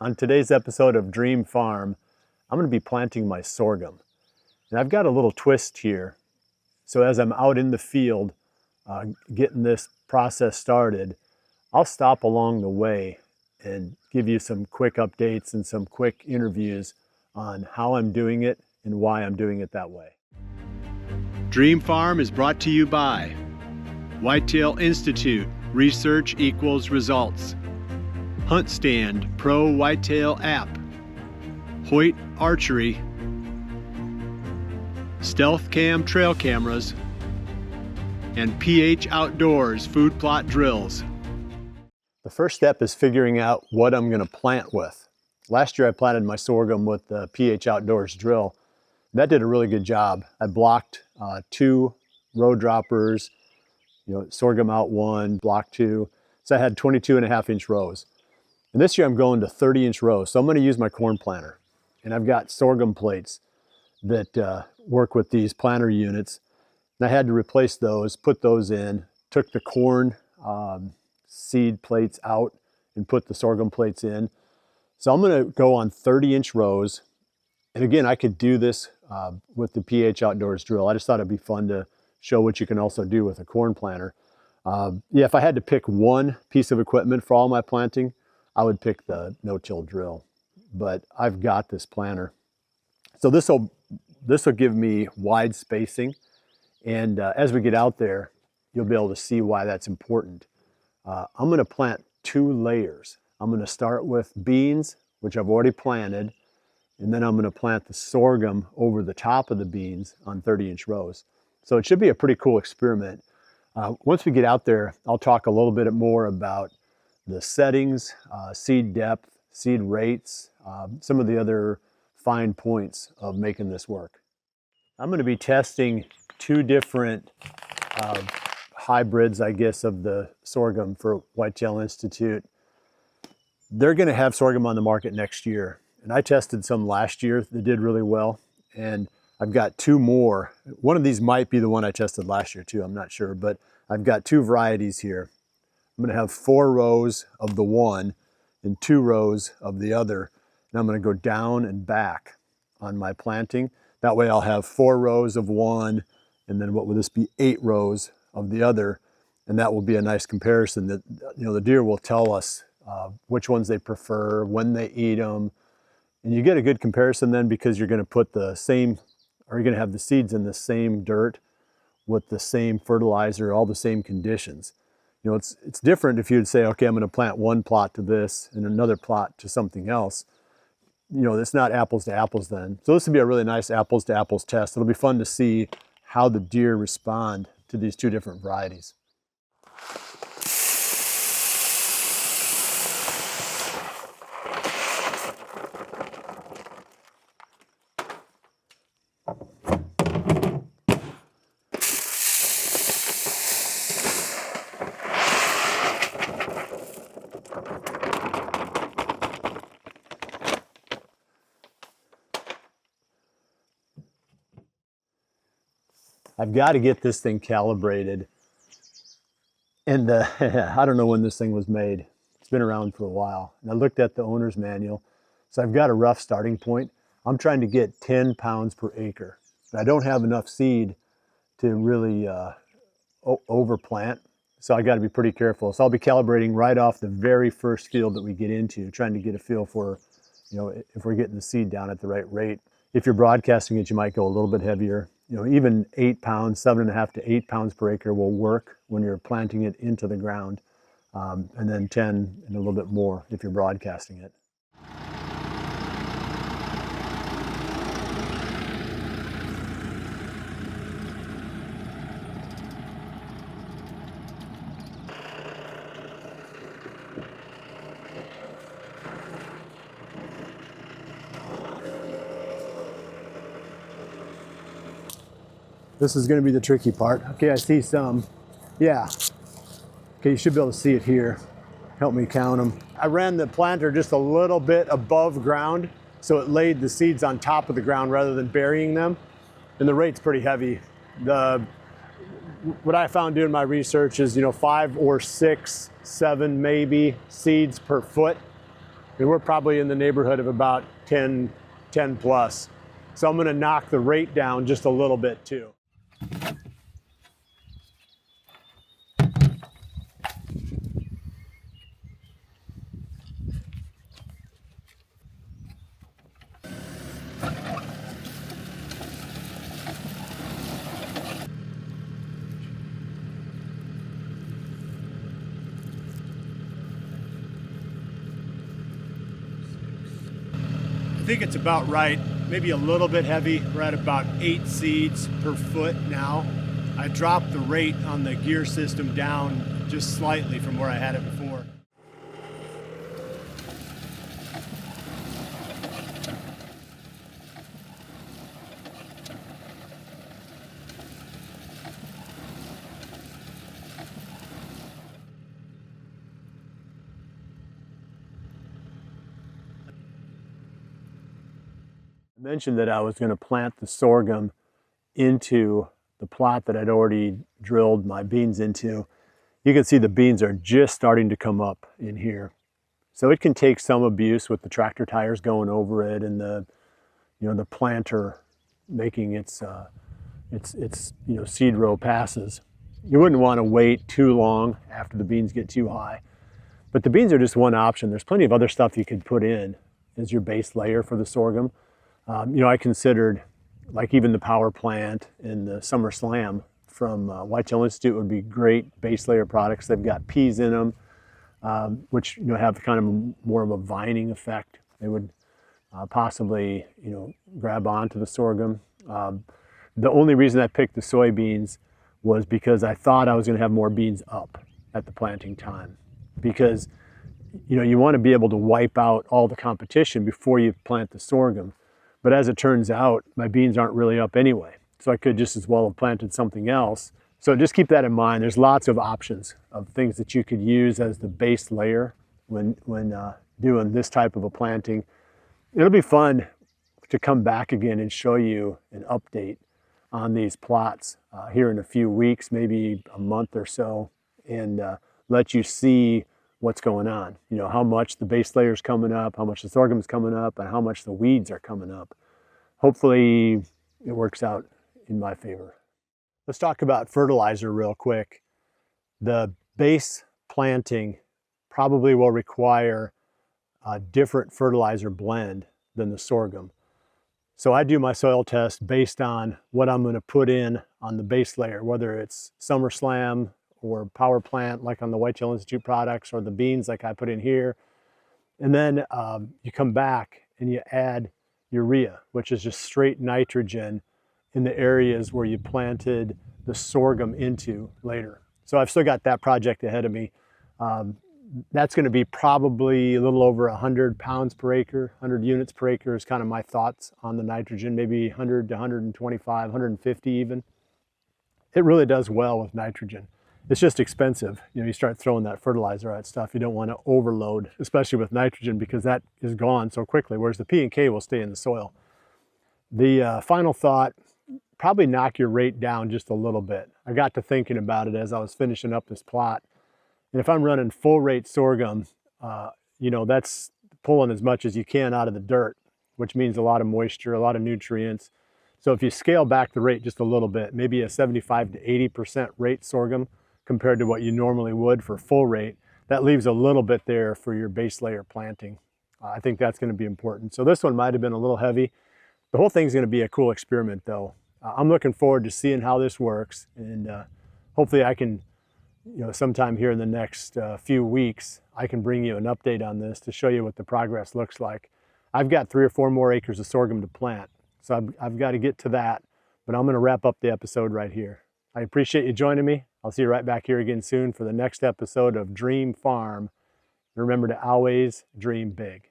On today's episode of Dream Farm, I'm going to be planting my sorghum. And I've got a little twist here. So as I'm out in the field getting this process started, I'll stop along the way and give you some quick updates and some quick interviews on how I'm doing it and why I'm doing it that way. Dream Farm is brought to you by Whitetail Institute, Research Equals Results. Hunt Stand Pro Whitetail App, Hoyt Archery, Stealth Cam Trail Cameras, and PH Outdoors Food Plot Drills. The first step is figuring out what I'm going to plant with. Last year I planted my sorghum with the PH Outdoors drill. That did a really good job. I blocked 2 row droppers, sorghum out 1, block 2. So I had 22.5-inch rows. And this year I'm going to 30-inch rows. So I'm going to use my corn planter. And I've got sorghum plates that work with these planter units. And I had to replace those, put those in, took the corn seed plates out and put the sorghum plates in. So I'm going to go on 30-inch rows. And again, I could do this with the PH Outdoors drill. I just thought it'd be fun to show what you can also do with a corn planter. If I had to pick one piece of equipment for all my planting, I would pick the no-till drill, but I've got this planter. So this will give me wide spacing, and as we get out there, you'll be able to see why that's important. I'm going to plant 2 layers. I'm going to start with beans, which I've already planted, and then I'm going to plant the sorghum over the top of the beans on 30-inch rows. So it should be a pretty cool experiment. Once we get out there, I'll talk a little bit more about the settings, seed depth, seed rates, some of the other fine points of making this work. I'm going to be testing 2 different hybrids, I guess, of the sorghum for Whitetail Institute. They're going to have sorghum on the market next year. And I tested some last year that did really well. And I've got 2 more. One of these might be the one I tested last year too, I'm not sure. But I've got 2 varieties here. I'm going to have 4 rows of the one and 2 rows of the other. And I'm going to go down and back on my planting. That way I'll have 4 rows of one, and then what will this be, 8 rows of the other. And that will be a nice comparison that, the deer will tell us which ones they prefer, when they eat them. And you get a good comparison then because you're going to put the same, or you're going to have the seeds in the same dirt with the same fertilizer, all the same conditions. It's different if you'd say, okay, I'm going to plant one plot to this and another plot to something else. It's not apples to apples then. So this would be a really nice apples to apples test. It'll be fun to see how the deer respond to these 2 different varieties. I've got to get this thing calibrated. And I don't know when this thing was made. It's been around for a while. And I looked at the owner's manual. So I've got a rough starting point. I'm trying to get 10 pounds per acre. I don't have enough seed to really overplant. So I got to be pretty careful. So I'll be calibrating right off the very first field that we get into, trying to get a feel for, if we're getting the seed down at the right rate. If you're broadcasting it, you might go a little bit heavier. Even 8 pounds, 7.5 to 8 pounds per acre will work when you're planting it into the ground. And then 10 and a little bit more if you're broadcasting it. This is going to be the tricky part. Okay, I see some. Yeah. Okay, you should be able to see it here. Help me count them. I ran the planter just a little bit above ground, so it laid the seeds on top of the ground rather than burying them. And the rate's pretty heavy. What I found doing my research is, 5 or 6, 7 maybe seeds per foot. And we're probably in the neighborhood of about 10 plus. So I'm gonna knock the rate down just a little bit too. I think it's about right, maybe a little bit heavy. We're at about 8 seeds per foot now. I dropped the rate on the gear system down just slightly from where I had it before. I mentioned that I was going to plant the sorghum into the plot that I'd already drilled my beans into. You can see the beans are just starting to come up in here. So it can take some abuse with the tractor tires going over it and the planter making its seed row passes. You wouldn't want to wait too long after the beans get too high. But the beans are just one option. There's plenty of other stuff you could put in as your base layer for the sorghum. I considered like even the power plant and the Summer Slam from Whitetail Institute would be great base layer products. They've got peas in them, which have kind of more of a vining effect. They would possibly grab onto the sorghum. The only reason I picked the soybeans was because I thought I was going to have more beans up at the planting time, because you want to be able to wipe out all the competition before you plant the sorghum. But as it turns out, my beans aren't really up anyway, so I could just as well have planted something else. So just keep that in mind. There's lots of options of things that you could use as the base layer when doing this type of a planting. It'll be fun to come back again and show you an update on these plots here in a few weeks, maybe a month or so, and let you see what's going on. How much the base layer is coming up, how much the sorghum is coming up, and how much the weeds are coming up. Hopefully it works out in my favor. Let's talk about fertilizer real quick. The base planting probably will require a different fertilizer blend than the sorghum. So I do my soil test based on what I'm going to put in on the base layer, whether it's Summer Slam or power plant like on the Whitetail Institute products, or the beans like I put in here. And then you come back and you add urea, which is just straight nitrogen in the areas where you planted the sorghum into later. So I've still got that project ahead of me. That's going to be probably a little over 100 pounds per acre, 100 units per acre is kind of my thoughts on the nitrogen, maybe 100 to 125, 150 even. It really does well with nitrogen. It's just expensive. You start throwing that fertilizer at stuff, you don't want to overload, especially with nitrogen, because that is gone so quickly, whereas the P and K will stay in the soil. The final thought, probably knock your rate down just a little bit. I got to thinking about it as I was finishing up this plot. And if I'm running full rate sorghum, that's pulling as much as you can out of the dirt, which means a lot of moisture, a lot of nutrients. So if you scale back the rate just a little bit, maybe a 75 to 80% rate sorghum compared to what you normally would for full rate, that leaves a little bit there for your base layer planting. I think that's going to be important. So this one might have been a little heavy. The whole thing's going to be a cool experiment though. I'm looking forward to seeing how this works, and hopefully I can, sometime here in the next few weeks, I can bring you an update on this to show you what the progress looks like. I've got 3 or 4 more acres of sorghum to plant, so I've got to get to that, but I'm going to wrap up the episode right here. I appreciate you joining me. I'll see you right back here again soon for the next episode of Dream Farm. Remember to always dream big.